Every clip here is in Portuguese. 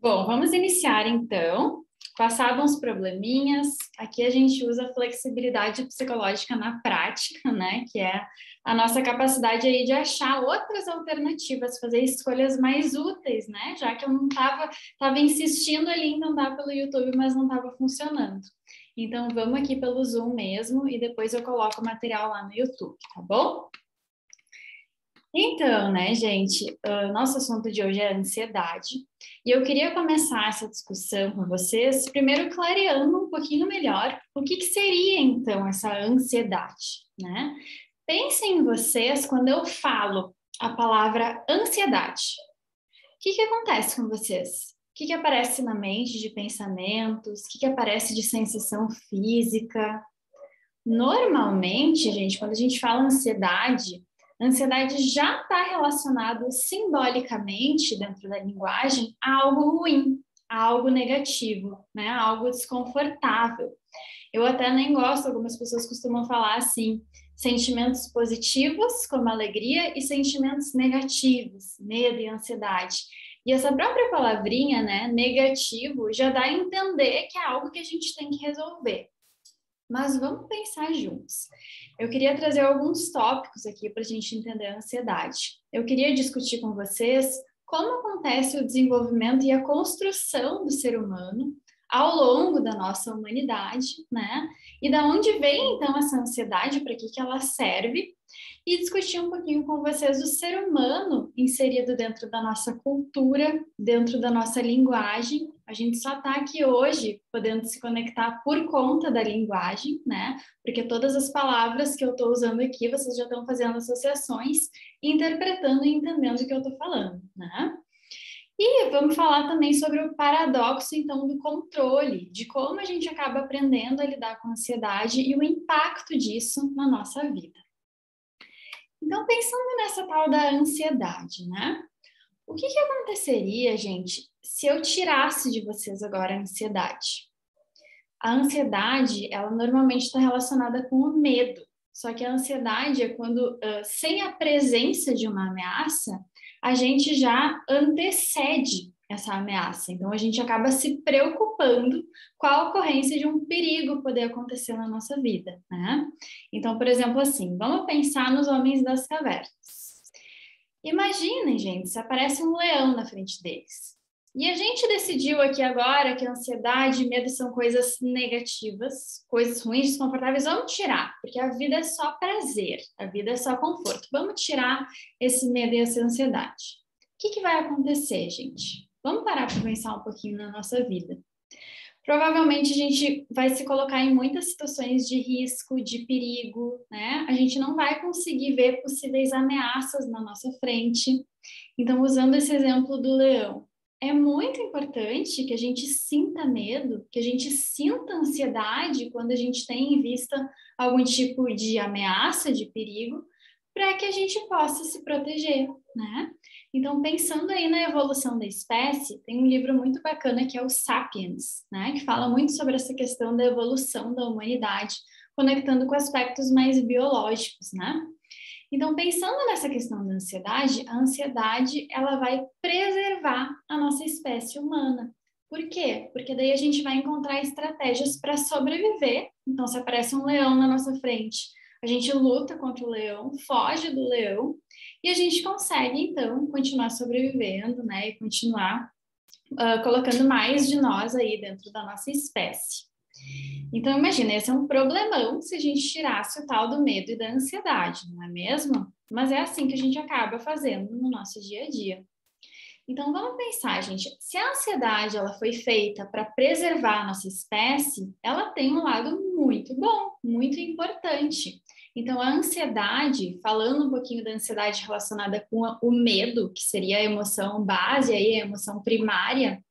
Bom, vamos iniciar então. Passados uns probleminhas, aqui a gente usa a flexibilidade psicológica na prática, né? Que é a nossa capacidade aí de achar outras alternativas, fazer escolhas mais úteis, né? Já que eu não estava insistindo ali em andar pelo YouTube, mas não estava funcionando. Então, vamos aqui pelo Zoom mesmo e depois eu coloco o material lá no YouTube, tá bom? Então, né, gente, nosso assunto de hoje é ansiedade. E eu queria começar essa discussão com vocês, primeiro clareando um pouquinho melhor o que seria, então, essa ansiedade, né? Pensem em vocês quando eu falo a palavra ansiedade. O que acontece com vocês? O que aparece na mente de pensamentos? O que aparece de sensação física? Normalmente, gente, quando a gente fala ansiedade já está relacionado simbolicamente dentro da linguagem a algo ruim, a algo negativo, né? A algo desconfortável. Eu até nem gosto, algumas pessoas costumam falar assim, sentimentos positivos, como alegria, e sentimentos negativos, medo e ansiedade. E essa própria palavrinha, né, negativo, já dá a entender que é algo que a gente tem que resolver. Mas vamos pensar juntos. Eu queria trazer alguns tópicos aqui para a gente entender a ansiedade. Eu queria discutir com vocês como acontece o desenvolvimento e a construção do ser humano ao longo da nossa humanidade, né? E da onde vem, então, essa ansiedade, para que ela serve, e discutir um pouquinho com vocês o ser humano inserido dentro da nossa cultura, dentro da nossa linguagem. A gente só está aqui hoje podendo se conectar por conta da linguagem, né? Porque todas as palavras que eu estou usando aqui, vocês já estão fazendo associações, interpretando e entendendo o que eu estou falando, né? E vamos falar também sobre o paradoxo, então, do controle, de como a gente acaba aprendendo a lidar com a ansiedade e o impacto disso na nossa vida. Então, pensando nessa tal da ansiedade, né? O que aconteceria, gente, se eu tirasse de vocês agora a ansiedade? A ansiedade, ela normalmente está relacionada com o medo. Só que a ansiedade é quando, sem a presença de uma ameaça, a gente já antecede essa ameaça. Então, a gente acaba se preocupando com a ocorrência de um perigo poder acontecer na nossa vida, né? Então, por exemplo, assim, vamos pensar nos homens das cavernas. Imaginem, gente, se aparece um leão na frente deles. E a gente decidiu aqui agora que ansiedade e medo são coisas negativas, coisas ruins, desconfortáveis. Vamos tirar, porque a vida é só prazer, a vida é só conforto. Vamos tirar esse medo e essa ansiedade. O que vai acontecer, gente? Vamos parar para pensar um pouquinho na nossa vida. Provavelmente a gente vai se colocar em muitas situações de risco, de perigo, né? A gente não vai conseguir ver possíveis ameaças na nossa frente. Então, usando esse exemplo do leão, é muito importante que a gente sinta medo, que a gente sinta ansiedade quando a gente tem em vista algum tipo de ameaça, de perigo, para que a gente possa se proteger, né? Então, pensando aí na evolução da espécie, tem um livro muito bacana que é o Sapiens, né? Que fala muito sobre essa questão da evolução da humanidade, conectando com aspectos mais biológicos, né? Então, pensando nessa questão da ansiedade, a ansiedade, ela vai preservar a nossa espécie humana. Por quê? Porque daí a gente vai encontrar estratégias para sobreviver. Então, se aparece um leão na nossa frente, a gente luta contra o leão, foge do leão, e a gente consegue, então, continuar sobrevivendo, né? E continuar colocando mais de nós aí dentro da nossa espécie. Então, imagina, esse é um problemão se a gente tirasse o tal do medo e da ansiedade, não é mesmo? Mas é assim que a gente acaba fazendo no nosso dia a dia. Então, vamos pensar, gente, se a ansiedade ela foi feita para preservar a nossa espécie, ela tem um lado muito bom, muito importante. Então, a ansiedade, falando um pouquinho da ansiedade relacionada com o medo, que seria a emoção base, aí, a emoção primária,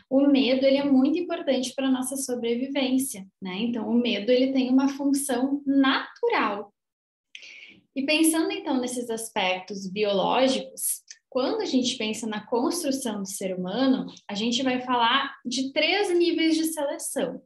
o medo ele é muito importante para a nossa sobrevivência, né? Então, o medo ele tem uma função natural. E pensando então nesses aspectos biológicos, quando a gente pensa na construção do ser humano, a gente vai falar de 3 níveis de seleção.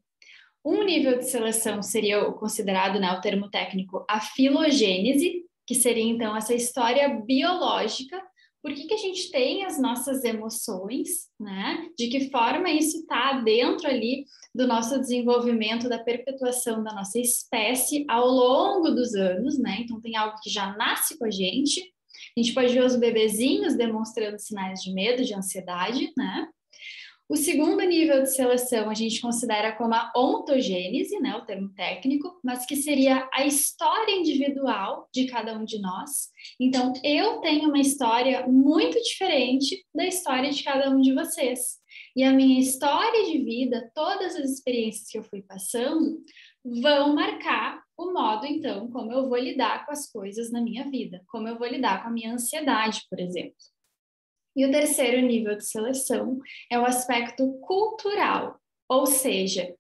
Um nível de seleção seria o considerado, né, o termo técnico, a filogênese, que seria então essa história biológica por que que a gente tem as nossas emoções, né? De que forma isso está dentro ali do nosso desenvolvimento, da perpetuação da nossa espécie ao longo dos anos, né? Então tem algo que já nasce com a gente. A gente pode ver os bebezinhos demonstrando sinais de medo, de ansiedade, né? O segundo nível de seleção a gente considera como a ontogênese, né, o termo técnico, mas que seria a história individual de cada um de nós. Então, eu tenho uma história muito diferente da história de cada um de vocês. E a minha história de vida, todas as experiências que eu fui passando, vão marcar o modo, então, como eu vou lidar com as coisas na minha vida, como eu vou lidar com a minha ansiedade, por exemplo. E o terceiro nível de seleção é o aspecto cultural, ou seja,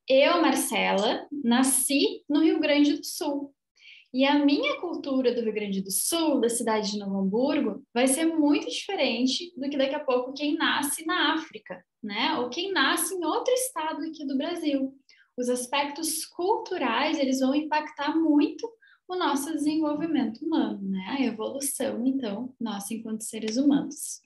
eu, Marcela, nasci no Rio Grande do Sul. E a minha cultura do Rio Grande do Sul, da cidade de Novo Hamburgo, vai ser muito diferente do que daqui a pouco quem nasce na África, né? Ou quem nasce em outro estado aqui do Brasil. Os aspectos culturais, eles vão impactar muito o nosso desenvolvimento humano, né? A evolução, então, nossa enquanto seres humanos.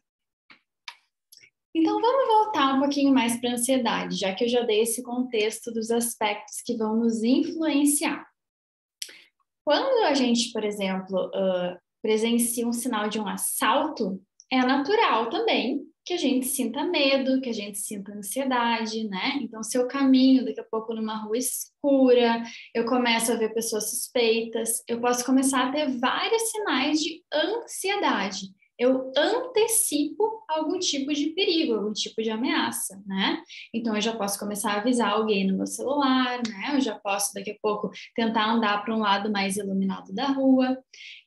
Então, vamos voltar um pouquinho mais para a ansiedade, já que eu já dei esse contexto dos aspectos que vão nos influenciar. Quando a gente, por exemplo, presencia um sinal de um assalto, é natural também que a gente sinta medo, que a gente sinta ansiedade, né? Então, se eu caminho daqui a pouco numa rua escura, eu começo a ver pessoas suspeitas, eu posso começar a ter vários sinais de ansiedade. Eu antecipo algum tipo de perigo, algum tipo de ameaça, né? Então, eu já posso começar a avisar alguém no meu celular, né? Eu já posso, daqui a pouco, tentar andar para um lado mais iluminado da rua.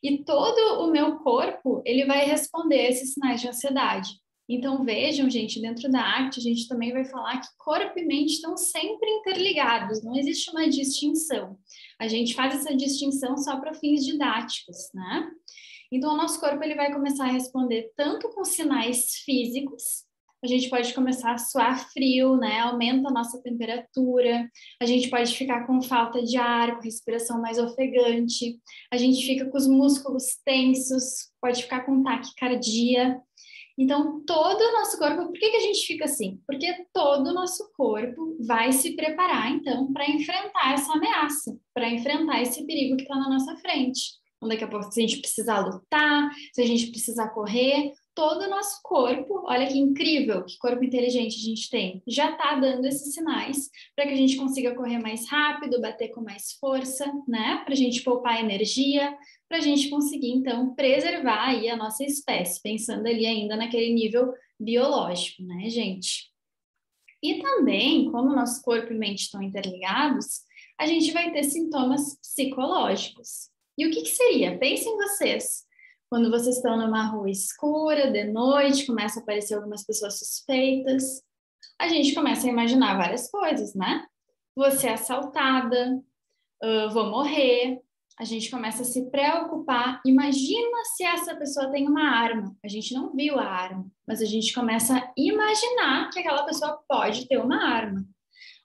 E todo o meu corpo, ele vai responder a esses sinais de ansiedade. Então, vejam, gente, dentro da arte, a gente também vai falar que corpo e mente estão sempre interligados, não existe uma distinção. A gente faz essa distinção só para fins didáticos, né? Então, o nosso corpo ele vai começar a responder tanto com sinais físicos, a gente pode começar a suar frio, né? Aumenta a nossa temperatura, a gente pode ficar com falta de ar, com respiração mais ofegante, a gente fica com os músculos tensos, pode ficar com taquicardia. Então, todo o nosso corpo, por que que a gente fica assim? Porque todo o nosso corpo vai se preparar, então, para enfrentar essa ameaça, para enfrentar esse perigo que está na nossa frente. Então, daqui a pouco, se a gente precisar lutar, se a gente precisar correr, todo o nosso corpo, olha que incrível, que corpo inteligente a gente tem, já está dando esses sinais para que a gente consiga correr mais rápido, bater com mais força, né? Para a gente poupar energia, para a gente conseguir, então, preservar aí a nossa espécie, pensando ali ainda naquele nível biológico, né, gente? E também, como nosso corpo e mente estão interligados, a gente vai ter sintomas psicológicos. E o que que seria? Pensem vocês, quando vocês estão numa rua escura, de noite, começa a aparecer algumas pessoas suspeitas, a gente começa a imaginar várias coisas, né? Vou ser assaltada, vou morrer, a gente começa a se preocupar. Imagina se essa pessoa tem uma arma. A gente não viu a arma, mas a gente começa a imaginar que aquela pessoa pode ter uma arma.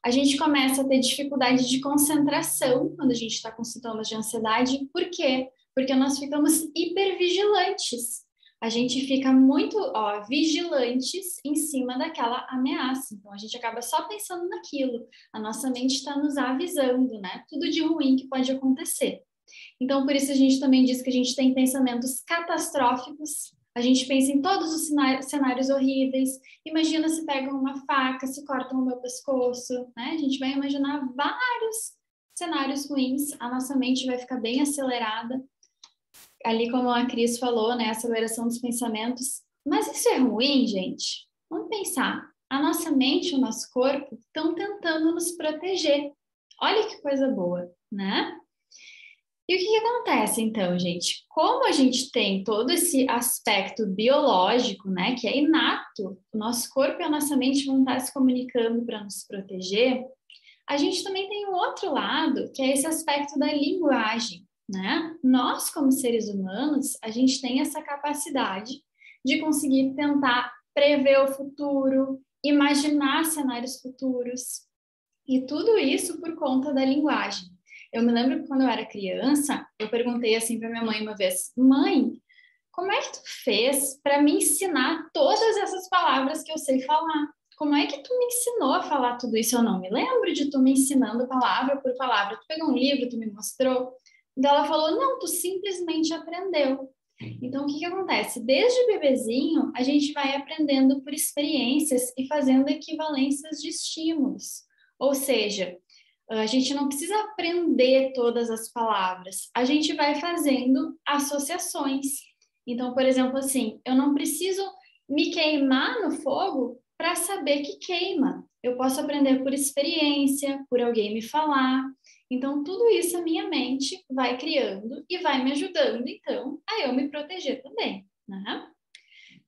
A gente começa a ter dificuldade de concentração quando a gente está com sintomas de ansiedade. Por quê? Porque nós ficamos hipervigilantes. A gente fica muito vigilantes em cima daquela ameaça. Então, a gente acaba só pensando naquilo. A nossa mente está nos avisando, né? Tudo de ruim que pode acontecer. Então, por isso a gente também diz que a gente tem pensamentos catastróficos, a gente pensa em todos os cenários horríveis. Imagina se pegam uma faca, se cortam o meu pescoço, né? A gente vai imaginar vários cenários ruins, a nossa mente vai ficar bem acelerada. Ali, como a Cris falou, né? Aceleração dos pensamentos. Mas isso é ruim, gente? Vamos pensar. A nossa mente e o nosso corpo estão tentando nos proteger. Olha que coisa boa, né? E o que acontece então, gente? Como a gente tem todo esse aspecto biológico, né, que é inato, o nosso corpo e a nossa mente vão estar se comunicando para nos proteger, a gente também tem um outro lado, que é esse aspecto da linguagem, né? Nós, como seres humanos, a gente tem essa capacidade de conseguir tentar prever o futuro, imaginar cenários futuros, e tudo isso por conta da linguagem. Eu me lembro que quando eu era criança, eu perguntei assim para minha mãe uma vez: mãe, como é que tu fez para me ensinar todas essas palavras que eu sei falar? Como é que tu me ensinou a falar tudo isso? Eu não me lembro de tu me ensinando palavra por palavra. Tu pegou um livro, tu me mostrou. Então ela falou, não, tu simplesmente aprendeu. Então, o que acontece? Desde bebezinho, a gente vai aprendendo por experiências e fazendo equivalências de estímulos. Ou seja, a gente não precisa aprender todas as palavras, a gente vai fazendo associações. Então, por exemplo, assim, eu não preciso me queimar no fogo para saber que queima. Eu posso aprender por experiência, por alguém me falar. Então, tudo isso a minha mente vai criando e vai me ajudando, então, a eu me proteger também, né?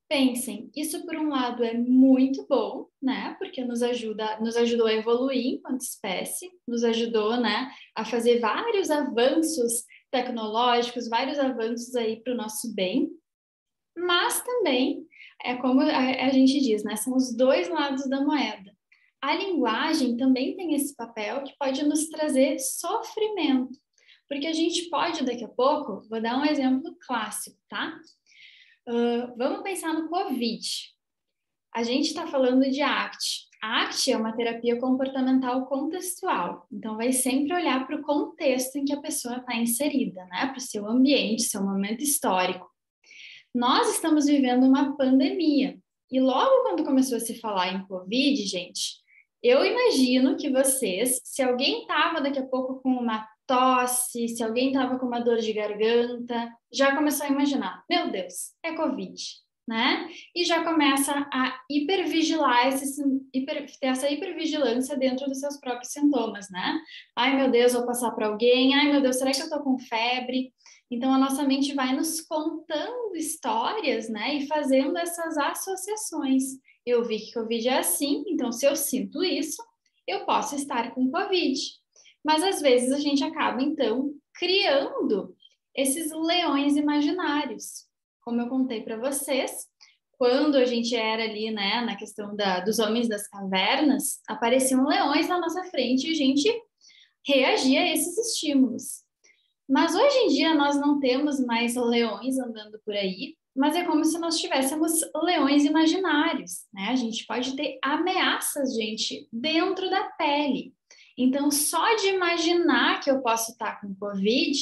Pensem, isso por um lado é muito bom, né? Porque nos ajudou a evoluir enquanto espécie, nos ajudou, né, a fazer vários avanços tecnológicos, vários avanços aí para o nosso bem. Mas também é como a gente diz, né? São os dois lados da moeda. A linguagem também tem esse papel que pode nos trazer sofrimento, porque a gente pode daqui a pouco, vou dar um exemplo clássico, tá? Vamos pensar no Covid. A gente está falando de ACT. A ACT é uma terapia comportamental contextual. Então, vai sempre olhar para o contexto em que a pessoa está inserida, né? Para o seu ambiente, seu momento histórico. Nós estamos vivendo uma pandemia. E logo quando começou a se falar em Covid, gente, eu imagino que vocês, se alguém estava daqui a pouco com uma tosse, se alguém estava com uma dor de garganta, já começou a imaginar, meu Deus, é Covid, né? E já começa a hipervigilar, ter essa hipervigilância dentro dos seus próprios sintomas, né? Ai, meu Deus, vou passar para alguém. Ai, meu Deus, será que eu tô com febre? Então, a nossa mente vai nos contando histórias, né? E fazendo essas associações. Eu vi que Covid é assim, então se eu sinto isso, eu posso estar com Covid. Mas às vezes a gente acaba, então, criando esses leões imaginários. Como eu contei para vocês, quando a gente era ali, né, na questão dos homens das cavernas, apareciam leões na nossa frente e a gente reagia a esses estímulos. Mas hoje em dia nós não temos mais leões andando por aí, mas é como se nós tivéssemos leões imaginários, né? A gente pode ter ameaças, gente, dentro da pele. Então, só de imaginar que eu posso estar com Covid,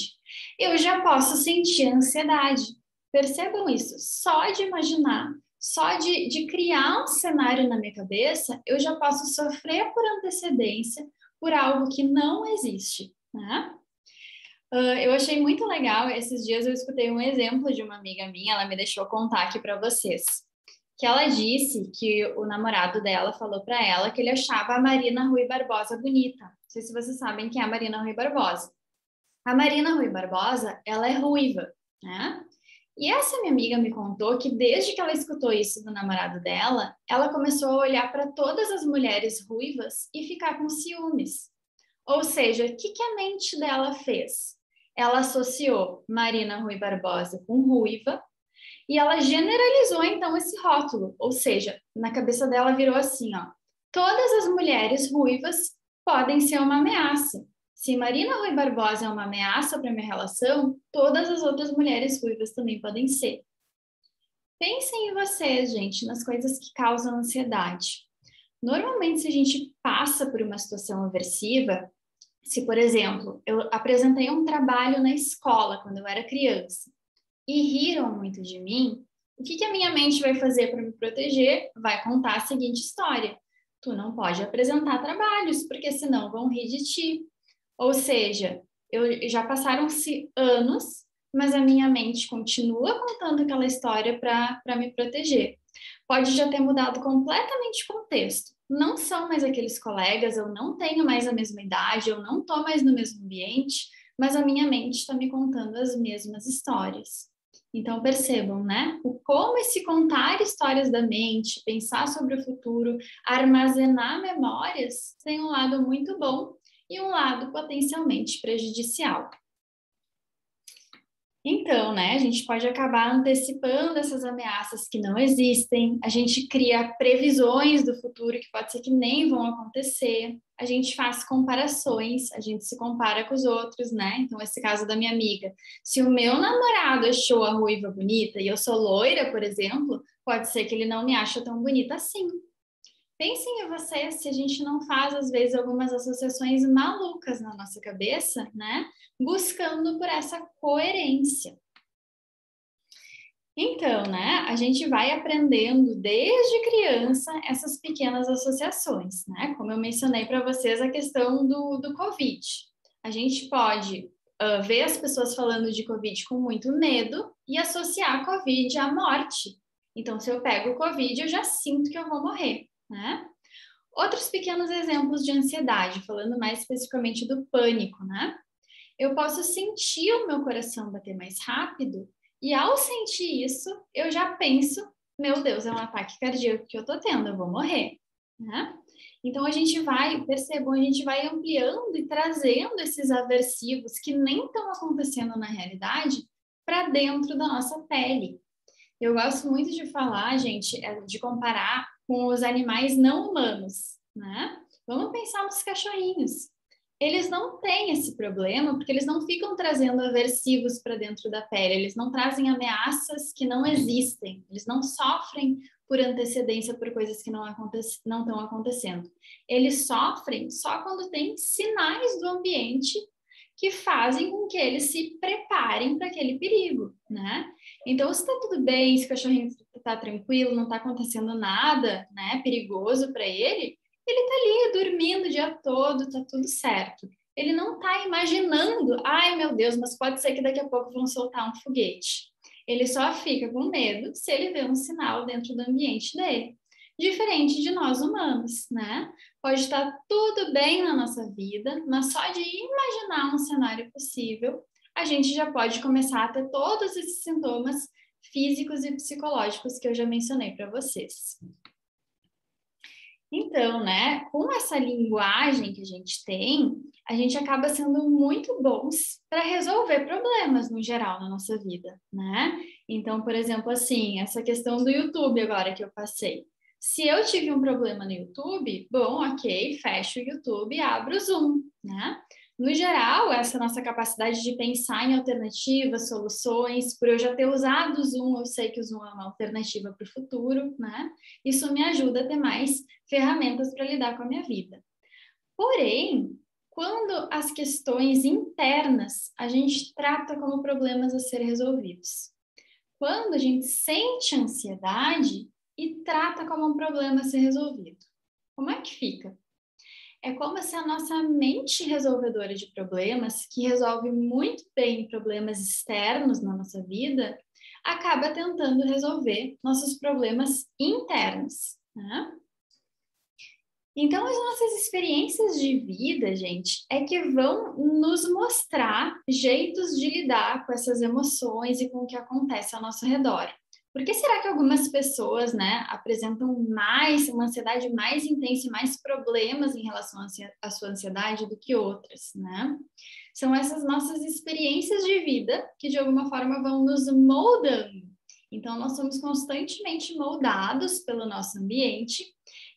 eu já posso sentir ansiedade. Percebam isso, só de imaginar, só de criar um cenário na minha cabeça, eu já posso sofrer por antecedência por algo que não existe, né? Eu achei muito legal, esses dias eu escutei um exemplo de uma amiga minha, ela me deixou contar aqui para vocês, que ela disse que o namorado dela falou para ela que ele achava a Marina Rui Barbosa bonita. Não sei se vocês sabem quem é a Marina Rui Barbosa. A Marina Rui Barbosa, ela é ruiva, né? E essa minha amiga me contou que desde que ela escutou isso do namorado dela, ela começou a olhar para todas as mulheres ruivas e ficar com ciúmes. Ou seja, o que a mente dela fez? Ela associou Marina Rui Barbosa com ruiva e ela generalizou então esse rótulo, ou seja, na cabeça dela virou assim, ó: todas as mulheres ruivas podem ser uma ameaça. Se Marina Rui Barbosa é uma ameaça para minha relação, todas as outras mulheres ruivas também podem ser. Pensem em vocês, gente, nas coisas que causam ansiedade. Normalmente, se a gente passa por uma situação aversiva, se, por exemplo, eu apresentei um trabalho na escola quando eu era criança e riram muito de mim, o que a minha mente vai fazer para me proteger? Vai contar a seguinte história: tu não pode apresentar trabalhos, porque senão vão rir de ti. Ou seja, já passaram-se anos, mas a minha mente continua contando aquela história para me proteger. Pode já ter mudado completamente o contexto. Não são mais aqueles colegas, eu não tenho mais a mesma idade, eu não estou mais no mesmo ambiente, mas a minha mente está me contando as mesmas histórias. Então percebam, né? O como esse contar histórias da mente, pensar sobre o futuro, armazenar memórias, tem um lado muito bom e um lado potencialmente prejudicial. Então, né, a gente pode acabar antecipando essas ameaças que não existem, a gente cria previsões do futuro que pode ser que nem vão acontecer, a gente faz comparações, a gente se compara com os outros, né? Então, esse caso da minha amiga, se o meu namorado achou a ruiva bonita e eu sou loira, por exemplo, pode ser que ele não me ache tão bonita assim. Pensem em vocês se a gente não faz, às vezes, algumas associações malucas na nossa cabeça, né? Buscando por essa coerência. Então, né, a gente vai aprendendo desde criança essas pequenas associações, né? Como eu mencionei para vocês a questão do Covid. A gente pode ver as pessoas falando de Covid com muito medo e associar a Covid à morte. Então, se eu pego o Covid, eu já sinto que eu vou morrer, né? Outros pequenos exemplos de ansiedade, falando mais especificamente do pânico, né? Eu posso sentir o meu coração bater mais rápido e ao sentir isso, eu já penso, meu Deus, é um ataque cardíaco que eu tô tendo, eu vou morrer, né? Então a gente vai, percebam, a gente vai ampliando e trazendo esses aversivos que nem estão acontecendo na realidade para dentro da nossa pele. Eu gosto muito de falar, gente, de comparar com os animais não humanos, né? Vamos pensar nos cachorrinhos. Eles não têm esse problema porque eles não ficam trazendo aversivos para dentro da pele, eles não trazem ameaças que não existem, eles não sofrem por antecedência por coisas que não estão acontecendo. Eles sofrem só quando tem sinais do ambiente que fazem com que eles se preparem para aquele perigo, né? Então, se está tudo bem, se o cachorrinho está tranquilo, não está acontecendo nada, né, perigoso para ele, ele está ali dormindo o dia todo, está tudo certo. Ele não está imaginando, ai meu Deus, mas pode ser que daqui a pouco vão soltar um foguete. Ele só fica com medo se ele vê um sinal dentro do ambiente dele. Diferente de nós humanos, né? Pode estar tudo bem na nossa vida, mas só de imaginar um cenário possível, a gente já pode começar a ter todos esses sintomas físicos e psicológicos que eu já mencionei para vocês. Então, né, com essa linguagem que a gente acaba sendo muito bons para resolver problemas no geral na nossa vida, né? Então, por exemplo, assim, essa questão do YouTube agora que eu passei. Se eu tive um problema no YouTube, bom, ok, fecho o YouTube e abro o Zoom, né? No geral, essa nossa capacidade de pensar em alternativas, soluções, por eu já ter usado o Zoom, eu sei que o Zoom é uma alternativa para o futuro, né? Isso me ajuda a ter mais ferramentas para lidar com a minha vida. Porém, quando as questões internas a gente trata como problemas a serem resolvidos. Quando a gente sente ansiedade e trata como um problema a ser resolvido. Como é que fica? É como se a nossa mente resolvedora de problemas, que resolve muito bem problemas externos na nossa vida, acaba tentando resolver nossos problemas internos, né? Então, as nossas experiências de vida, gente, é que vão nos mostrar jeitos de lidar com essas emoções e com o que acontece ao nosso redor. Por que será que algumas pessoas, né, apresentam mais, uma ansiedade mais intensa e mais problemas em relação à sua ansiedade do que outras, né? São essas nossas experiências de vida que, de alguma forma, vão nos moldando. Então, nós somos constantemente moldados pelo nosso ambiente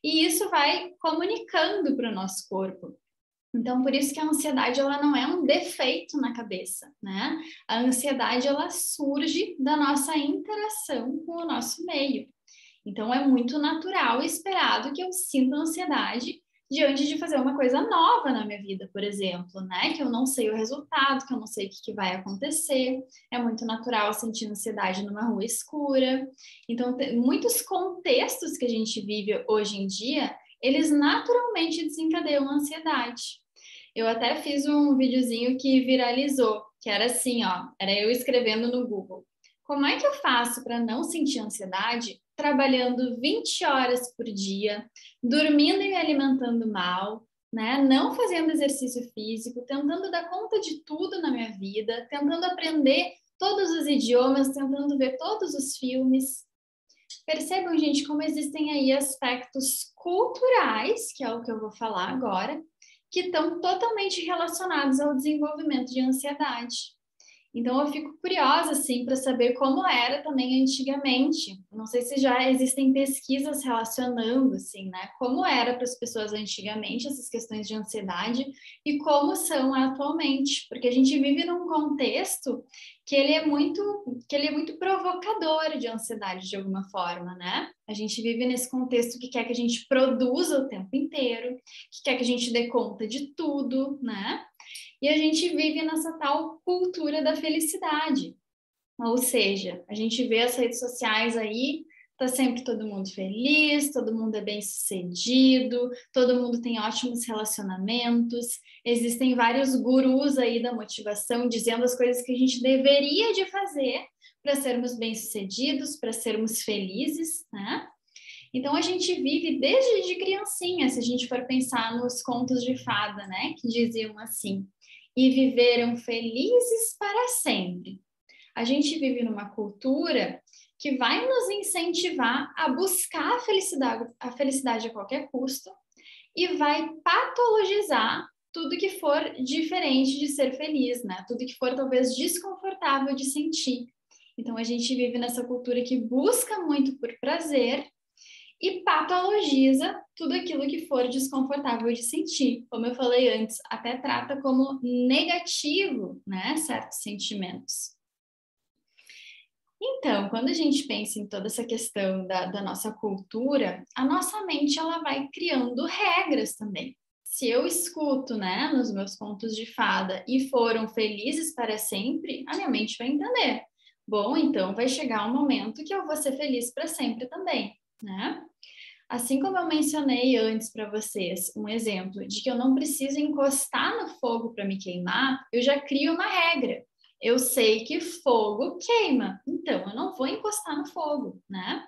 e isso vai comunicando para o nosso corpo. Então, por isso que a ansiedade ela não é um defeito na cabeça, né? A ansiedade ela surge da nossa interação com o nosso meio. Então, é muito natural e esperado que eu sinta ansiedade diante de fazer uma coisa nova na minha vida, por exemplo, né? Que eu não sei o resultado, que eu não sei o que vai acontecer. É muito natural sentir ansiedade numa rua escura. Então, muitos contextos que a gente vive hoje em dia, eles naturalmente desencadeiam a ansiedade. Eu até fiz um videozinho que viralizou, que era assim, ó, era eu escrevendo no Google. Como é que eu faço para não sentir ansiedade trabalhando 20 horas por dia, dormindo e me alimentando mal, né? Não fazendo exercício físico, tentando dar conta de tudo na minha vida, tentando aprender todos os idiomas, tentando ver todos os filmes. Percebam, gente, como existem aí aspectos culturais, que é o que eu vou falar agora, que estão totalmente relacionados ao desenvolvimento de ansiedade. Então, eu fico curiosa, assim, para saber como era também antigamente. Não sei se já existem pesquisas relacionando, assim, né? Como era para as pessoas antigamente essas questões de ansiedade e como são atualmente. Porque a gente vive num contexto que ele é muito provocador de ansiedade, de alguma forma, né? A gente vive nesse contexto que quer que a gente produza o tempo inteiro, que quer que a gente dê conta de tudo, né? E a gente vive nessa tal cultura da felicidade. Ou seja, a gente vê as redes sociais aí, tá sempre todo mundo feliz, todo mundo é bem-sucedido, todo mundo tem ótimos relacionamentos, existem vários gurus aí da motivação dizendo as coisas que a gente deveria de fazer para sermos bem-sucedidos, para sermos felizes, né? Então a gente vive desde de criancinha, se a gente for pensar nos contos de fada, né, que diziam assim: "E viveram felizes para sempre". A gente vive numa cultura que vai nos incentivar a buscar a felicidade a qualquer custo e vai patologizar tudo que for diferente de ser feliz, né? Tudo que for talvez desconfortável de sentir. Então a gente vive nessa cultura que busca muito por prazer e patologiza tudo aquilo que for desconfortável de sentir. Como eu falei antes, até trata como negativo, né, certos sentimentos. Então, quando a gente pensa em toda essa questão da nossa cultura, a nossa mente ela vai criando regras também. Se eu escuto, né, nos meus contos de fada e foram felizes para sempre, a minha mente vai entender. Bom, então vai chegar um momento que eu vou ser feliz para sempre também, né? Assim como eu mencionei antes para vocês, um exemplo de que eu não preciso encostar no fogo para me queimar, eu já crio uma regra. Eu sei que fogo queima, então eu não vou encostar no fogo, né?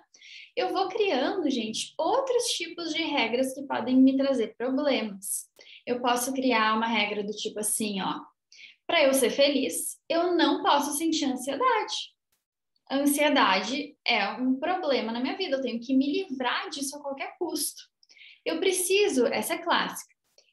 Eu vou criando, gente, outros tipos de regras que podem me trazer problemas. Eu posso criar uma regra do tipo assim, ó, para eu ser feliz, eu não posso sentir ansiedade. A ansiedade é um problema na minha vida, eu tenho que me livrar disso a qualquer custo. Eu preciso, essa é clássica,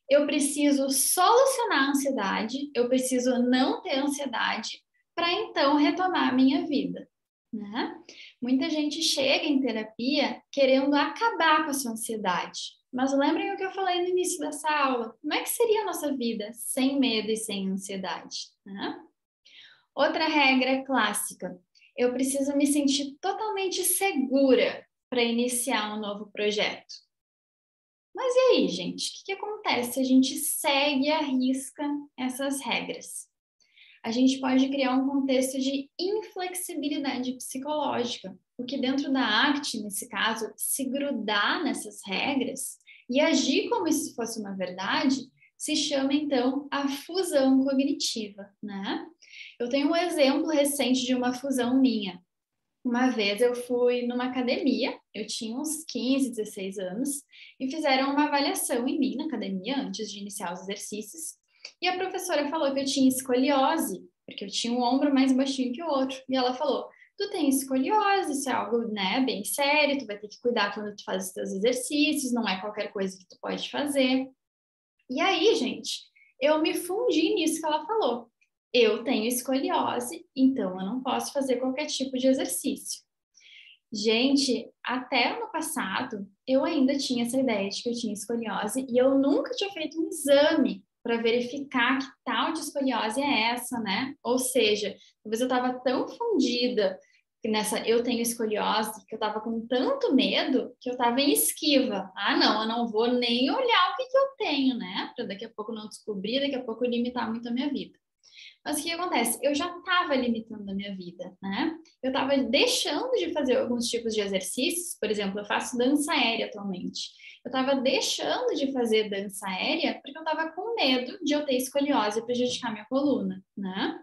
eu preciso solucionar a ansiedade, eu preciso não ter ansiedade para então retomar a minha vida, né? Muita gente chega em terapia querendo acabar com a sua ansiedade. Mas lembrem o que eu falei no início dessa aula. Como é que seria a nossa vida sem medo e sem ansiedade, né? Outra regra clássica: eu preciso me sentir totalmente segura para iniciar um novo projeto. Mas e aí, gente? O que acontece se a gente segue à risca essas regras? A gente pode criar um contexto de inflexibilidade psicológica, porque dentro da arte, nesse caso, se grudar nessas regras e agir como se fosse uma verdade, se chama então a fusão cognitiva, né? Eu tenho um exemplo recente de uma fusão minha. Uma vez eu fui numa academia, eu tinha uns 15, 16 anos, e fizeram uma avaliação em mim na academia antes de iniciar os exercícios. E a professora falou que eu tinha escoliose, porque eu tinha um ombro mais baixinho que o outro. E ela falou: tu tem escoliose, isso é algo, né, bem sério, tu vai ter que cuidar quando tu faz os teus exercícios, não é qualquer coisa que tu pode fazer. E aí, gente, eu me fundi nisso que ela falou. Eu tenho escoliose, então eu não posso fazer qualquer tipo de exercício. Gente, até ano passado, eu ainda tinha essa ideia de que eu tinha escoliose e eu nunca tinha feito um exame para verificar que tal de escoliose é essa, né? Ou seja, talvez eu estava tão fundida nessa eu tenho escoliose que eu estava com tanto medo que eu estava em esquiva. Ah, não, eu não vou nem olhar o que que eu tenho, né? Para daqui a pouco não descobrir, daqui a pouco limitar muito a minha vida. Mas o que acontece? Eu já estava limitando a minha vida, né? Eu estava deixando de fazer alguns tipos de exercícios, por exemplo, eu faço dança aérea atualmente. Eu estava deixando de fazer dança aérea porque eu estava com medo de eu ter escoliose e prejudicar minha coluna, né?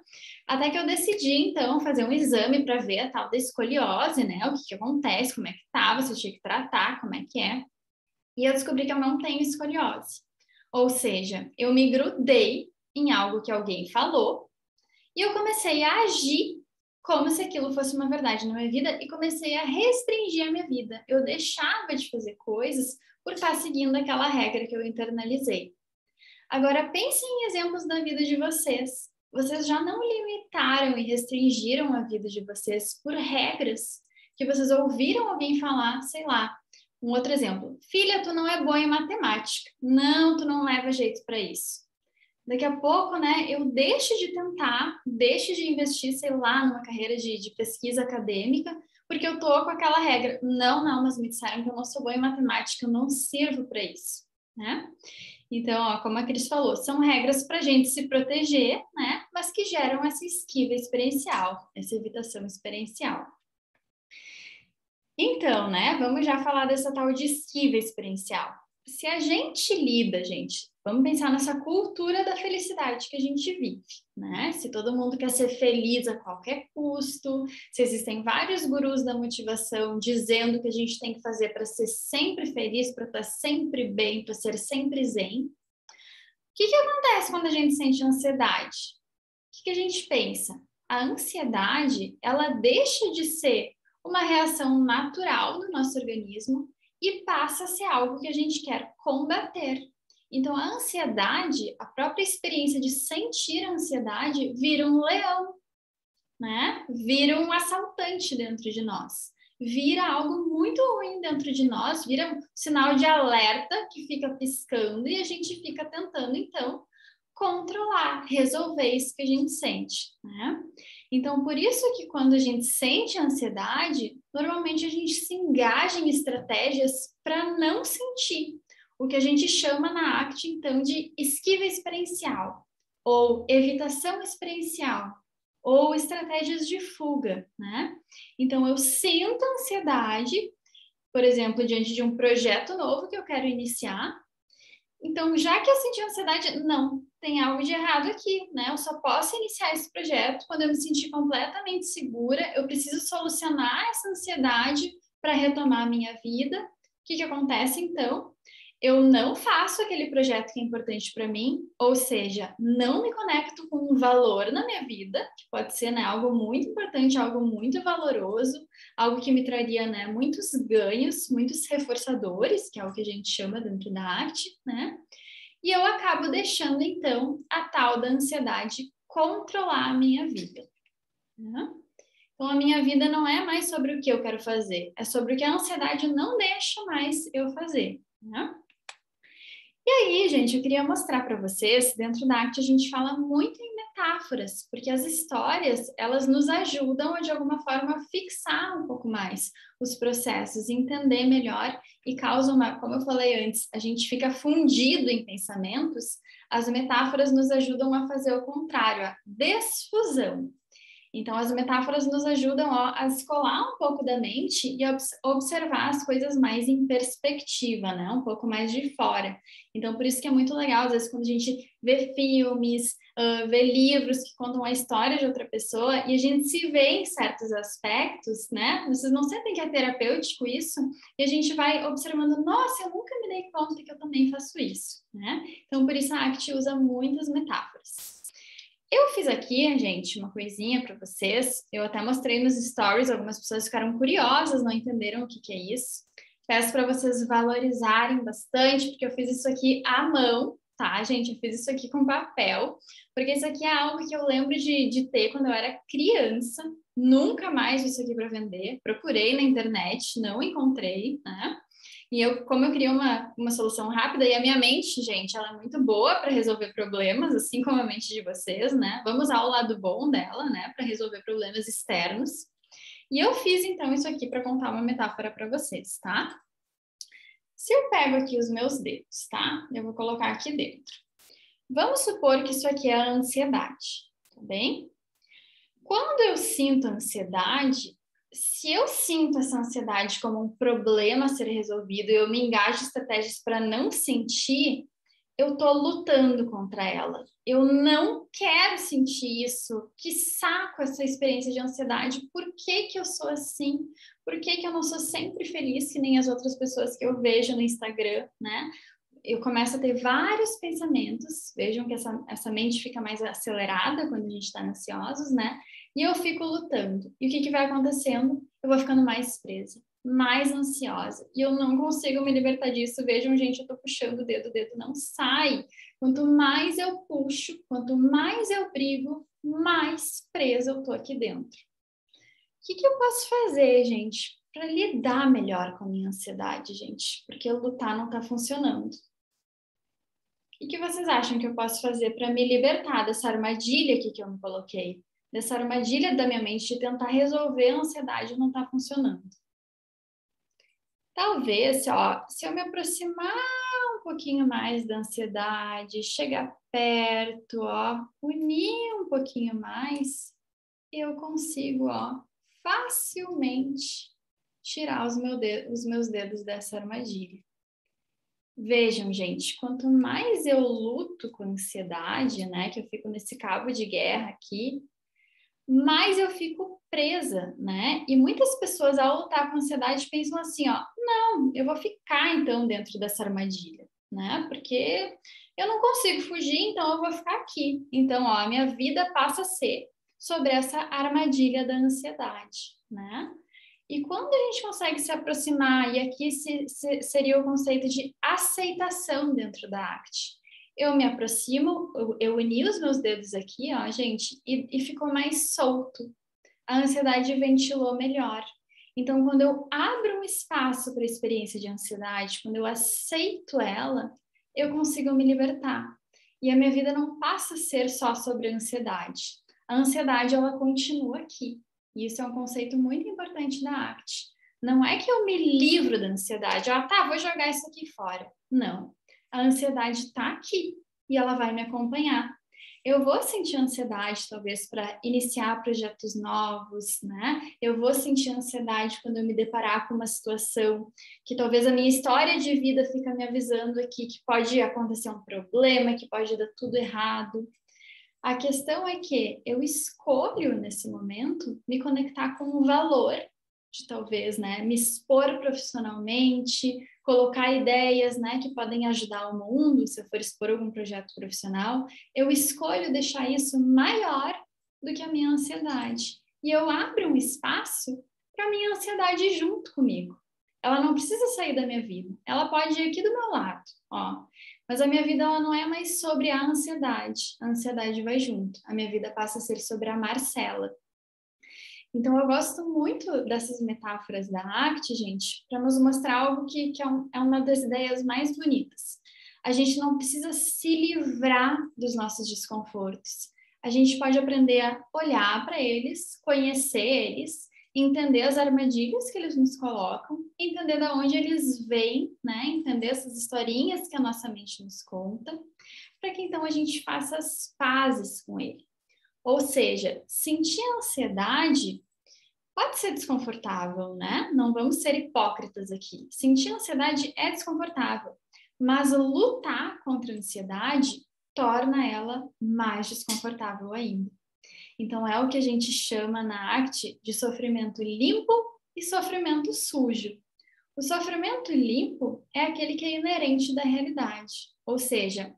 Até que eu decidi, então, fazer um exame para ver a tal da escoliose, né? O que que acontece, como é que estava, se eu tinha que tratar, como é que é. E eu descobri que eu não tenho escoliose. Ou seja, eu me grudei em algo que alguém falou e eu comecei a agir como se aquilo fosse uma verdade na minha vida e comecei a restringir a minha vida. Eu deixava de fazer coisas por estar seguindo aquela regra que eu internalizei. Agora, pensem em exemplos da vida de vocês. vocês já não limitaram e restringiram a vida de vocês por regras que vocês ouviram alguém falar, sei lá. Um outro exemplo. Filha, tu não é boa em matemática. Não, tu não leva jeito para isso. Daqui a pouco, né, eu deixo de tentar, deixo de investir, sei lá, numa carreira de pesquisa acadêmica, porque eu tô com aquela regra. Não, mas me disseram que eu não sou boa em matemática, eu não sirvo para isso, né? Então, ó, como a Cris falou, são regras para a gente se proteger, né? Mas que geram essa esquiva experiencial, essa evitação experiencial. Então, né, vamos já falar dessa tal de esquiva experiencial. Se a gente lida, gente, vamos pensar nessa cultura da felicidade que a gente vive, né? Se todo mundo quer ser feliz a qualquer custo, se existem vários gurus da motivação dizendo que a gente tem que fazer para ser sempre feliz, para estar sempre bem, para ser sempre zen. O que acontece quando a gente sente ansiedade? O que a gente pensa? A ansiedade, ela deixa de ser uma reação natural do nosso organismo e passa a ser algo que a gente quer combater. Então, a ansiedade, a própria experiência de sentir a ansiedade, vira um leão, né? Vira um assaltante dentro de nós. Vira algo muito ruim dentro de nós, vira um sinal de alerta que fica piscando e a gente fica tentando, então, controlar, resolver isso que a gente sente, né? Então, por isso que quando a gente sente ansiedade, normalmente a gente se engaja em estratégias para não sentir, o que a gente chama na ACT, então, de esquiva experiencial, ou evitação experiencial, ou estratégias de fuga, né? Então, eu sinto ansiedade, por exemplo, diante de um projeto novo que eu quero iniciar. Então, já que eu senti ansiedade, não, tem algo de errado aqui, né? Eu só posso iniciar esse projeto quando eu me sentir completamente segura. Eu preciso solucionar essa ansiedade para retomar a minha vida. O que acontece, então? Eu não faço aquele projeto que é importante para mim, ou seja, não me conecto com um valor na minha vida, que pode ser, né, algo muito importante, algo muito valoroso, algo que me traria, né, muitos ganhos, muitos reforçadores, que é o que a gente chama dentro da arte, né? E eu acabo deixando, então, a tal da ansiedade controlar a minha vida, né? Então, a minha vida não é mais sobre o que eu quero fazer, é sobre o que a ansiedade não deixa mais eu fazer, né? E aí, gente, eu queria mostrar para vocês, dentro da arte a gente fala muito em metáforas, porque as histórias, elas nos ajudam a, de alguma forma, fixar um pouco mais os processos, entender melhor e causam uma, como eu falei antes, a gente fica fundido em pensamentos, as metáforas nos ajudam a fazer o contrário, a desfusão. Então, as metáforas nos ajudam a descolar um pouco da mente e observar as coisas mais em perspectiva, né? Um pouco mais de fora. Então, por isso que é muito legal, às vezes, quando a gente vê filmes, vê livros que contam a história de outra pessoa e a gente se vê em certos aspectos, né? Vocês não sentem que é terapêutico isso? E a gente vai observando, nossa, eu nunca me dei conta que eu também faço isso, né? Então, por isso a ACT usa muitas metáforas. Eu fiz aqui, gente, uma coisinha para vocês. Eu até mostrei nos stories, algumas pessoas ficaram curiosas, não entenderam o que é isso. Peço para vocês valorizarem bastante, porque eu fiz isso aqui à mão, tá, gente? Eu fiz isso aqui com papel, porque isso aqui é algo que eu lembro de ter quando eu era criança. Nunca mais vi isso aqui para vender. Procurei na internet, não encontrei, né? E eu, como eu queria uma solução rápida, e a minha mente, gente, ela é muito boa para resolver problemas, assim como a mente de vocês, né? Vamos usar o lado bom dela, né, para resolver problemas externos. E eu fiz, então, isso aqui para contar uma metáfora para vocês, tá? Se eu pego aqui os meus dedos, tá? Eu vou colocar aqui dentro. Vamos supor que isso aqui é a ansiedade, tá bem? Quando eu sinto ansiedade, se eu sinto essa ansiedade como um problema a ser resolvido e eu me engajo em estratégias para não sentir, eu estou lutando contra ela. Eu não quero sentir isso. Que saco essa experiência de ansiedade. Por que que eu sou assim? Por que que eu não sou sempre feliz que nem as outras pessoas que eu vejo no Instagram, né? Eu começo a ter vários pensamentos. Vejam que essa mente fica mais acelerada quando a gente está ansiosos, né? E eu fico lutando. E o que vai acontecendo? Eu vou ficando mais presa. mais ansiosa. E eu não consigo me libertar disso. Vejam, gente, eu tô puxando o dedo não sai. Quanto mais eu puxo, quanto mais eu brigo, mais presa eu tô aqui dentro. O que eu posso fazer, gente, para lidar melhor com a minha ansiedade, gente? Porque lutar não tá funcionando. O que vocês acham que eu posso fazer para me libertar dessa armadilha aqui que eu me coloquei? Dessa armadilha da minha mente de tentar resolver a ansiedade não tá funcionando. Talvez, ó, se eu me aproximar um pouquinho mais da ansiedade, chegar perto, ó, unir um pouquinho mais, eu consigo, ó, facilmente tirar os meus dedos dessa armadilha. Vejam, gente, quanto mais eu luto com a ansiedade, né, que eu fico nesse cabo de guerra aqui, mais eu fico presa, né? E muitas pessoas, ao lutar com a ansiedade, pensam assim, ó, não, eu vou ficar, então, dentro dessa armadilha, né? Porque eu não consigo fugir, então eu vou ficar aqui. Então, ó, a minha vida passa a ser sobre essa armadilha da ansiedade, né? E quando a gente consegue se aproximar, e aqui seria o conceito de aceitação dentro da ACT. Eu me aproximo, eu uni os meus dedos aqui, ó, gente, e ficou mais solto. A ansiedade ventilou melhor. Então, quando eu abro um espaço para a experiência de ansiedade, quando eu aceito ela, eu consigo me libertar. E a minha vida não passa a ser só sobre a ansiedade. A ansiedade, ela continua aqui. E isso é um conceito muito importante da ACT. Não é que eu me livro da ansiedade, tá, vou jogar isso aqui fora. Não. A ansiedade está aqui e ela vai me acompanhar. Eu vou sentir ansiedade, talvez, para iniciar projetos novos, né? Eu vou sentir ansiedade quando eu me deparar com uma situação que talvez a minha história de vida fica me avisando aqui que pode acontecer um problema, que pode dar tudo errado. A questão é que eu escolho, nesse momento, me conectar com o valor de talvez, né, me expor profissionalmente, colocar ideias, né, que podem ajudar o mundo, se eu for expor algum projeto profissional, eu escolho deixar isso maior do que a minha ansiedade. E eu abro um espaço para a minha ansiedade ir junto comigo. Ela não precisa sair da minha vida, ela pode ir aqui do meu lado, ó. Mas a minha vida ela não é mais sobre a ansiedade vai junto. A minha vida passa a ser sobre a Marcela. Então, eu gosto muito dessas metáforas da ACT, gente, para nos mostrar algo que é uma das ideias mais bonitas. A gente não precisa se livrar dos nossos desconfortos. A gente pode aprender a olhar para eles, conhecer eles, entender as armadilhas que eles nos colocam, entender de onde eles vêm, né? Entender essas historinhas que a nossa mente nos conta, para que então a gente faça as pazes com ele. Ou seja, sentir ansiedade pode ser desconfortável, né? Não vamos ser hipócritas aqui. Sentir ansiedade é desconfortável, mas lutar contra a ansiedade torna ela mais desconfortável ainda. Então, é o que a gente chama na ACT de sofrimento limpo e sofrimento sujo. O sofrimento limpo é aquele que é inerente da realidade. Ou seja,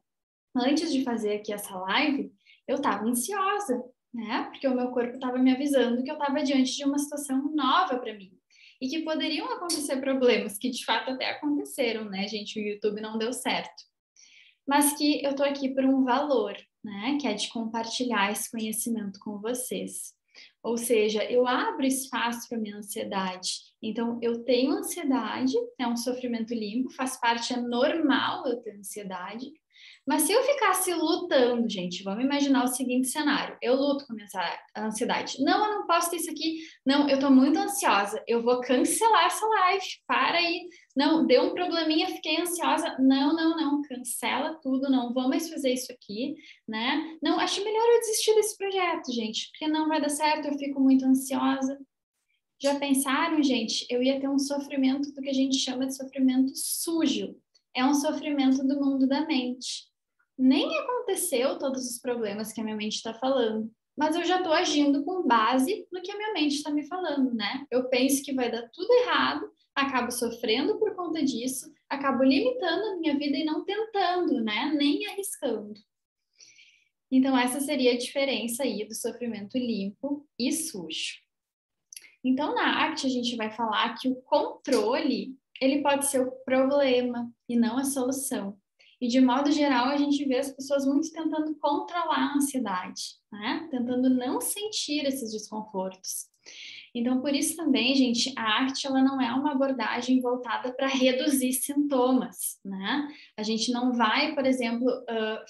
antes de fazer aqui essa live, eu estava ansiosa, né? Porque o meu corpo estava me avisando que eu estava diante de uma situação nova para mim. E que poderiam acontecer problemas, que de fato até aconteceram, né, gente? O YouTube não deu certo. Mas que eu estou aqui por um valor, né? Que é de compartilhar esse conhecimento com vocês. Ou seja, eu abro espaço para minha ansiedade. Então, eu tenho ansiedade, é um sofrimento limpo, faz parte, é normal eu ter ansiedade. Mas se eu ficasse lutando, gente, vamos imaginar o seguinte cenário. Eu luto com a minha ansiedade. Não, eu não posso ter isso aqui. Não, eu tô muito ansiosa. Eu vou cancelar essa live. Para aí. Não, deu um probleminha, fiquei ansiosa. Não. Cancela tudo. Não vou mais fazer isso aqui, né? Não, acho melhor eu desistir desse projeto, gente, porque não vai dar certo. Eu fico muito ansiosa. Já pensaram, gente? Eu ia ter um sofrimento do que a gente chama de sofrimento sujo. É um sofrimento do mundo da mente. Nem aconteceu todos os problemas que a minha mente está falando, mas eu já estou agindo com base no que a minha mente está me falando, né? Eu penso que vai dar tudo errado, acabo sofrendo por conta disso, acabo limitando a minha vida e não tentando, né? Nem arriscando. Então, essa seria a diferença aí do sofrimento limpo e sujo. Então, na arte, a gente vai falar que o controle, ele pode ser o problema e não a solução. E, de modo geral, a gente vê as pessoas muito tentando controlar a ansiedade, né? Tentando não sentir esses desconfortos. Então, por isso também, gente, a arte, ela não é uma abordagem voltada para reduzir sintomas, né? A gente não vai, por exemplo,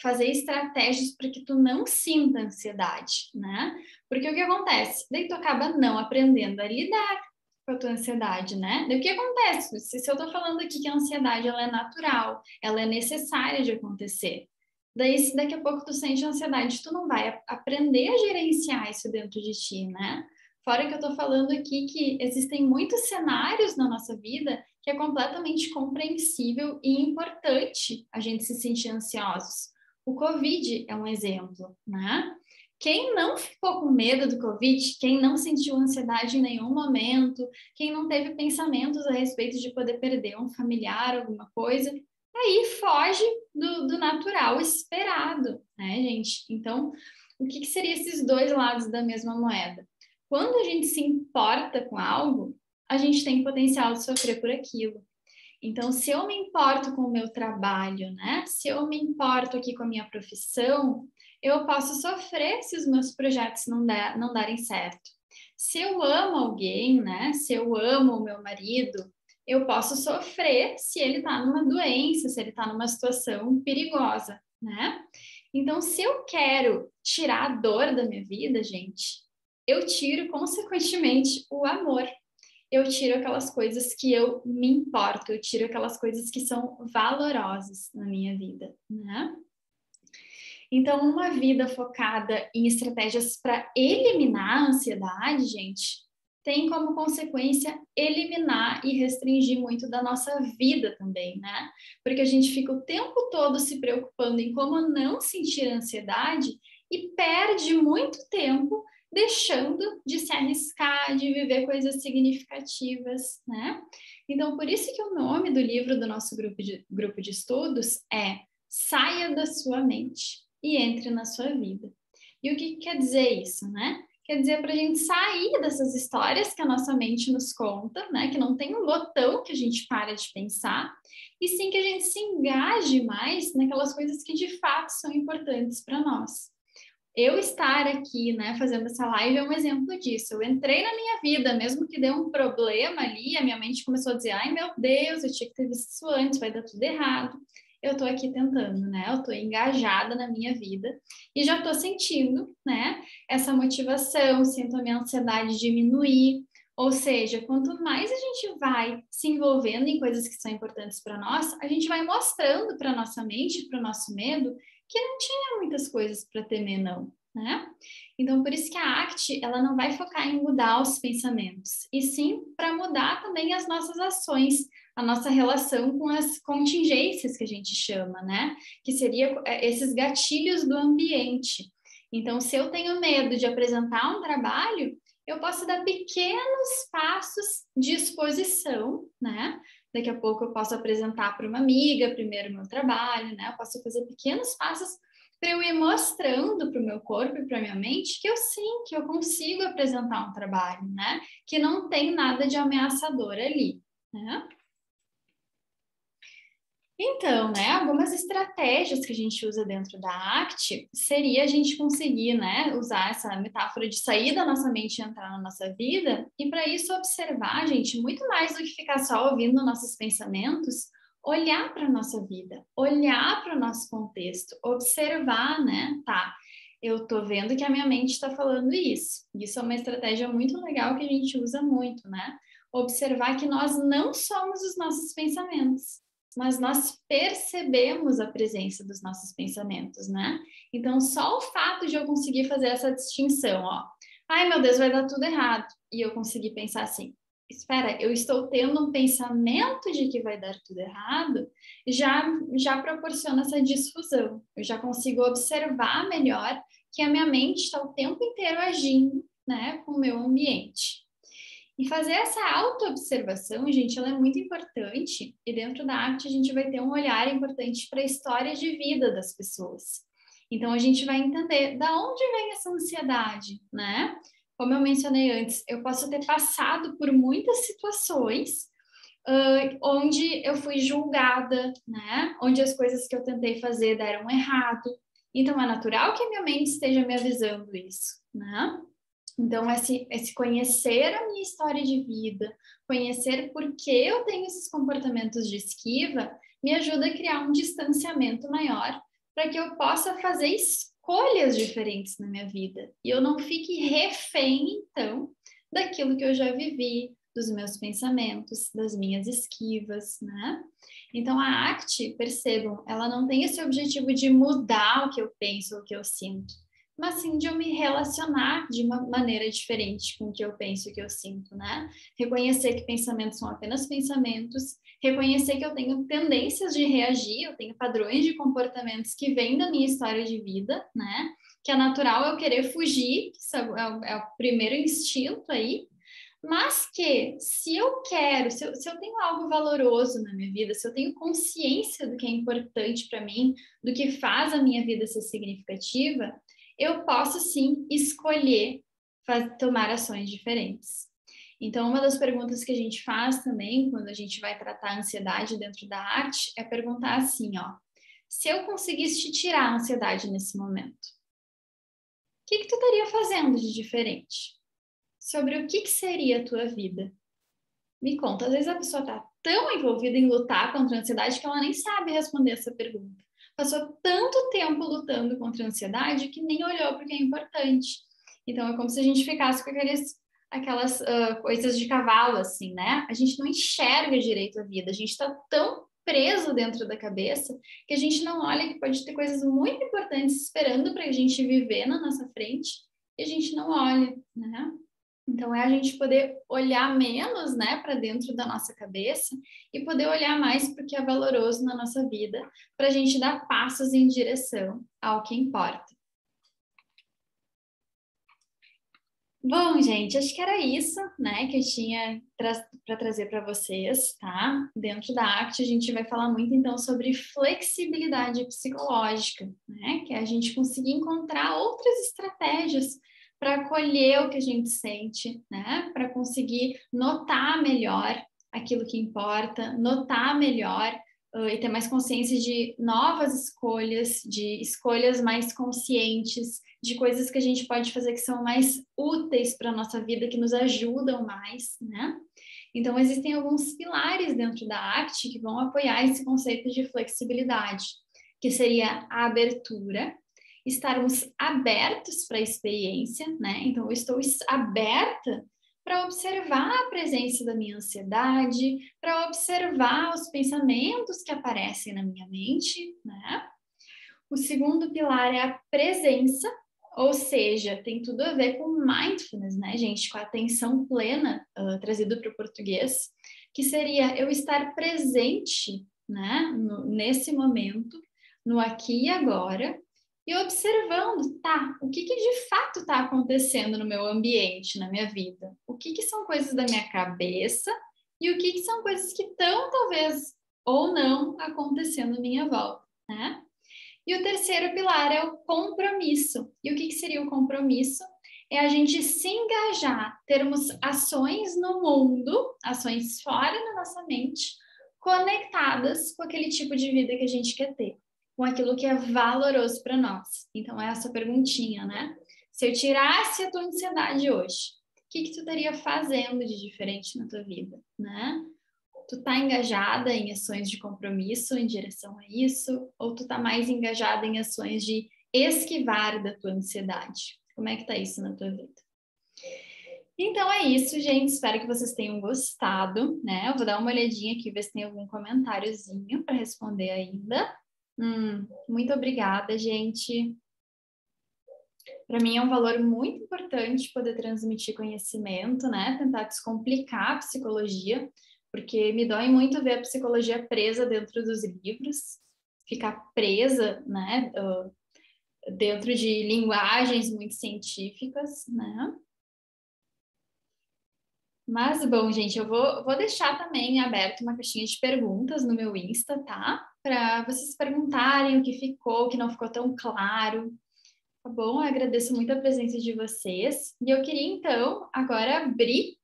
fazer estratégias para que tu não sinta ansiedade, né? Porque o que acontece? Daí tu acaba não aprendendo a lidar com a tua ansiedade, né? Daí o que acontece? Se eu tô falando aqui que a ansiedade, ela é natural, ela é necessária de acontecer. Daí, se daqui a pouco tu sente ansiedade, tu não vai aprender a gerenciar isso dentro de ti, né? Fora que eu tô falando aqui que existem muitos cenários na nossa vida que é completamente compreensível e importante a gente se sentir ansiosos. O Covid é um exemplo, né? Quem não ficou com medo do Covid, quem não sentiu ansiedade em nenhum momento, quem não teve pensamentos a respeito de poder perder um familiar, alguma coisa, aí foge do natural esperado, né, gente? Então, o que seriam esses dois lados da mesma moeda? Quando a gente se importa com algo, a gente tem potencial de sofrer por aquilo. Então, se eu me importo com o meu trabalho, né? Se eu me importo aqui com a minha profissão, eu posso sofrer se os meus projetos não darem certo. Se eu amo alguém, né? Se eu amo o meu marido, eu posso sofrer se ele está numa doença, se ele está numa situação perigosa, né? Então, se eu quero tirar a dor da minha vida, gente, eu tiro, consequentemente, o amor. Eu tiro aquelas coisas que eu me importo, eu tiro aquelas coisas que são valorosas na minha vida, né? Então, uma vida focada em estratégias para eliminar a ansiedade, gente, tem como consequência eliminar e restringir muito da nossa vida também, né? Porque a gente fica o tempo todo se preocupando em como não sentir ansiedade e perde muito tempo deixando de se arriscar, de viver coisas significativas, né? Então, por isso que o nome do livro do nosso grupo de estudos é Saia da Sua Mente e Entre na Sua Vida. E o que quer dizer isso, né? Quer dizer para a gente sair dessas histórias que a nossa mente nos conta, né? Que não tem um botão que a gente para de pensar, e sim que a gente se engaje mais naquelas coisas que de fato são importantes para nós. Eu estar aqui, né, fazendo essa live é um exemplo disso. Eu entrei na minha vida, mesmo que deu um problema ali, a minha mente começou a dizer: ai meu Deus, eu tinha que ter visto isso antes, vai dar tudo errado. Eu tô aqui tentando, né? Eu tô engajada na minha vida e já tô sentindo, né, essa motivação, sinto a minha ansiedade diminuir. Ou seja, quanto mais a gente vai se envolvendo em coisas que são importantes para nós, a gente vai mostrando para nossa mente, para o nosso medo, que não tinha muitas coisas para temer, não, né? Então, por isso que a ACT, ela não vai focar em mudar os pensamentos, e sim para mudar também as nossas ações, a nossa relação com as contingências que a gente chama, né? Que seria esses gatilhos do ambiente. Então, se eu tenho medo de apresentar um trabalho, eu posso dar pequenos passos de exposição, né? Daqui a pouco eu posso apresentar para uma amiga primeiro o meu trabalho, né? Eu posso fazer pequenos passos para eu ir mostrando para o meu corpo e para a minha mente que eu sim, que eu consigo apresentar um trabalho, né? Que não tem nada de ameaçador ali, né? Então, né, algumas estratégias que a gente usa dentro da ACT seria a gente conseguir, né, usar essa metáfora de sair da nossa mente e entrar na nossa vida, e para isso observar, gente, muito mais do que ficar só ouvindo nossos pensamentos, olhar para a nossa vida, olhar para o nosso contexto, observar, né, tá, eu tô vendo que a minha mente está falando isso. Isso é uma estratégia muito legal que a gente usa muito, né? Observar que nós não somos os nossos pensamentos, mas nós percebemos a presença dos nossos pensamentos, né? Então, só o fato de eu conseguir fazer essa distinção, ó, ai meu Deus, vai dar tudo errado, e eu conseguir pensar assim, espera, eu estou tendo um pensamento de que vai dar tudo errado, já proporciona essa difusão. Eu já consigo observar melhor que a minha mente está o tempo inteiro agindo, né, com o meu ambiente. E fazer essa autoobservação, gente, ela é muito importante, e dentro da arte a gente vai ter um olhar importante para a história de vida das pessoas. Então a gente vai entender da onde vem essa ansiedade, né? Como eu mencionei antes, eu posso ter passado por muitas situações onde eu fui julgada, né? Onde as coisas que eu tentei fazer deram errado. Então, é natural que a minha mente esteja me avisando isso, né? Então, esse conhecer a minha história de vida, conhecer por que eu tenho esses comportamentos de esquiva, me ajuda a criar um distanciamento maior para que eu possa fazer escolhas diferentes na minha vida. E eu não fique refém, então, daquilo que eu já vivi, dos meus pensamentos, das minhas esquivas, né? Então, a ACT, percebam, ela não tem esse objetivo de mudar o que eu penso, o que eu sinto, mas sim de eu me relacionar de uma maneira diferente com o que eu penso e o que eu sinto, né? Reconhecer que pensamentos são apenas pensamentos, reconhecer que eu tenho tendências de reagir, eu tenho padrões de comportamentos que vêm da minha história de vida, né? Que é natural eu querer fugir, que é o primeiro instinto aí, mas que se eu quero, se eu tenho algo valoroso na minha vida, se eu tenho consciência do que é importante para mim, do que faz a minha vida ser significativa, eu posso sim escolher tomar ações diferentes. Então, uma das perguntas que a gente faz também quando a gente vai tratar a ansiedade dentro da arte é perguntar assim, ó, se eu conseguisse te tirar a ansiedade nesse momento, o que tu estaria fazendo de diferente? Sobre o que seria a tua vida? Me conta, às vezes a pessoa está tão envolvida em lutar contra a ansiedade que ela nem sabe responder essa pergunta. Passou tanto tempo lutando contra a ansiedade que nem olhou para o que é importante. Então, é como se a gente ficasse com aquelas coisas de cavalo, assim, né? A gente não enxerga direito a vida, a gente está tão preso dentro da cabeça que a gente não olha que pode ter coisas muito importantes esperando para a gente viver na nossa frente e a gente não olha, né? Então, é a gente poder olhar menos, né, para dentro da nossa cabeça e poder olhar mais para o que é valoroso na nossa vida, para a gente dar passos em direção ao que importa. Bom, gente, acho que era isso, né, que eu tinha para trazer para vocês, tá? Dentro da ACT, a gente vai falar muito, então, sobre flexibilidade psicológica, né? Que é a gente conseguir encontrar outras estratégias para acolher o que a gente sente, né? Para conseguir notar melhor aquilo que importa, notar melhor e ter mais consciência de novas escolhas, de escolhas mais conscientes, de coisas que a gente pode fazer que são mais úteis para a nossa vida, que nos ajudam mais, né? Então, existem alguns pilares dentro da ACT que vão apoiar esse conceito de flexibilidade, que seria a abertura, estarmos abertos para a experiência, né? Então, eu estou aberta para observar a presença da minha ansiedade, para observar os pensamentos que aparecem na minha mente, né? O segundo pilar é a presença, ou seja, tem tudo a ver com mindfulness, né, gente? Com a atenção plena, trazido para o português, que seria eu estar presente, né, nesse momento, no aqui e agora, e observando, tá, o que de fato está acontecendo no meu ambiente, na minha vida? O que são coisas da minha cabeça e o que são coisas que estão, talvez, ou não, acontecendo à minha volta, né? E o terceiro pilar é o compromisso. E o que seria o compromisso? É a gente se engajar, termos ações no mundo, ações fora da nossa mente, conectadas com aquele tipo de vida que a gente quer ter, com aquilo que é valoroso para nós. Então, é essa perguntinha, né? Se eu tirasse a tua ansiedade hoje, o que tu estaria fazendo de diferente na tua vida, né? Tu tá engajada em ações de compromisso em direção a isso? Ou tu tá mais engajada em ações de esquivar da tua ansiedade? Como é que tá isso na tua vida? Então é isso, gente. Espero que vocês tenham gostado, né? Eu vou dar uma olhadinha aqui, ver se tem algum comentáriozinho para responder ainda. Muito obrigada, gente. Para mim é um valor muito importante poder transmitir conhecimento, né? Tentar descomplicar a psicologia, porque me dói muito ver a psicologia presa dentro dos livros, ficar presa, né? Dentro de linguagens muito científicas, né? Mas, bom, gente, eu vou deixar também aberto uma caixinha de perguntas no meu Insta, tá? Para vocês perguntarem o que ficou, o que não ficou tão claro. Tá bom? Eu agradeço muito a presença de vocês. E eu queria, então, agora abrir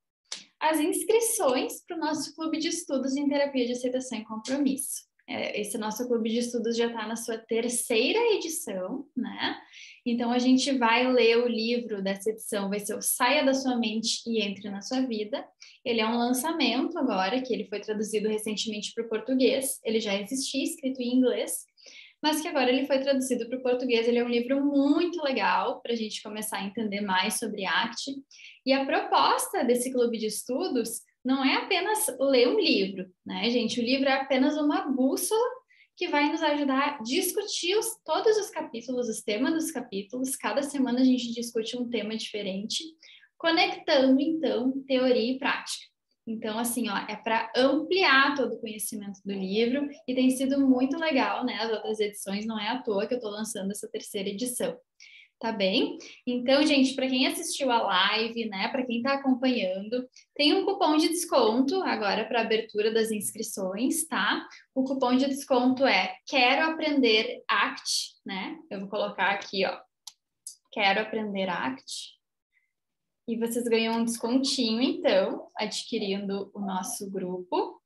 as inscrições para o nosso Clube de Estudos em Terapia de Aceitação e Compromisso. Esse nosso Clube de Estudos já está na sua 3ª edição, né? Então, a gente vai ler o livro dessa edição, vai ser o Saia da Sua Mente e Entre na Sua Vida. Ele é um lançamento agora, que ele foi traduzido recentemente para o português. Ele já existia escrito em inglês, mas que agora ele foi traduzido para o português. Ele é um livro muito legal para a gente começar a entender mais sobre ACT. E a proposta desse clube de estudos não é apenas ler um livro, né, gente? O livro é apenas uma bússola que vai nos ajudar a discutir todos os capítulos, os temas dos capítulos. Cada semana a gente discute um tema diferente, conectando, então, teoria e prática. Então, assim, ó, é para ampliar todo o conhecimento do livro e tem sido muito legal, né? As outras edições, não é à toa que eu estou lançando essa 3ª edição. Tá bem? Então, gente, para quem assistiu a live, né, para quem está acompanhando, tem um cupom de desconto agora para abertura das inscrições, tá? O cupom de desconto é Quero Aprender ACT, né? Eu vou colocar aqui, ó, Quero Aprender ACT. E vocês ganham um descontinho, então, adquirindo o nosso grupo.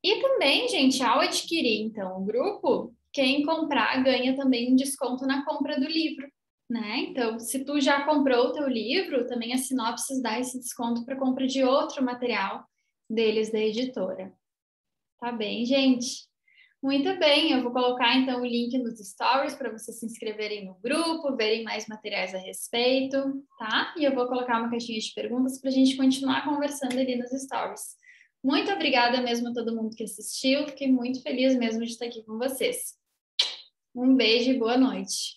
E também, gente, ao adquirir, então, o grupo, quem comprar ganha também um desconto na compra do livro, né? Então, se tu já comprou o teu livro, também a Sinopsis dá esse desconto para compra de outro material deles da editora. Tá bem, gente? Muito bem, eu vou colocar então o link nos stories para vocês se inscreverem no grupo, verem mais materiais a respeito, tá? E eu vou colocar uma caixinha de perguntas para a gente continuar conversando ali nos stories. Muito obrigada mesmo a todo mundo que assistiu, fiquei muito feliz mesmo de estar aqui com vocês. Um beijo e boa noite.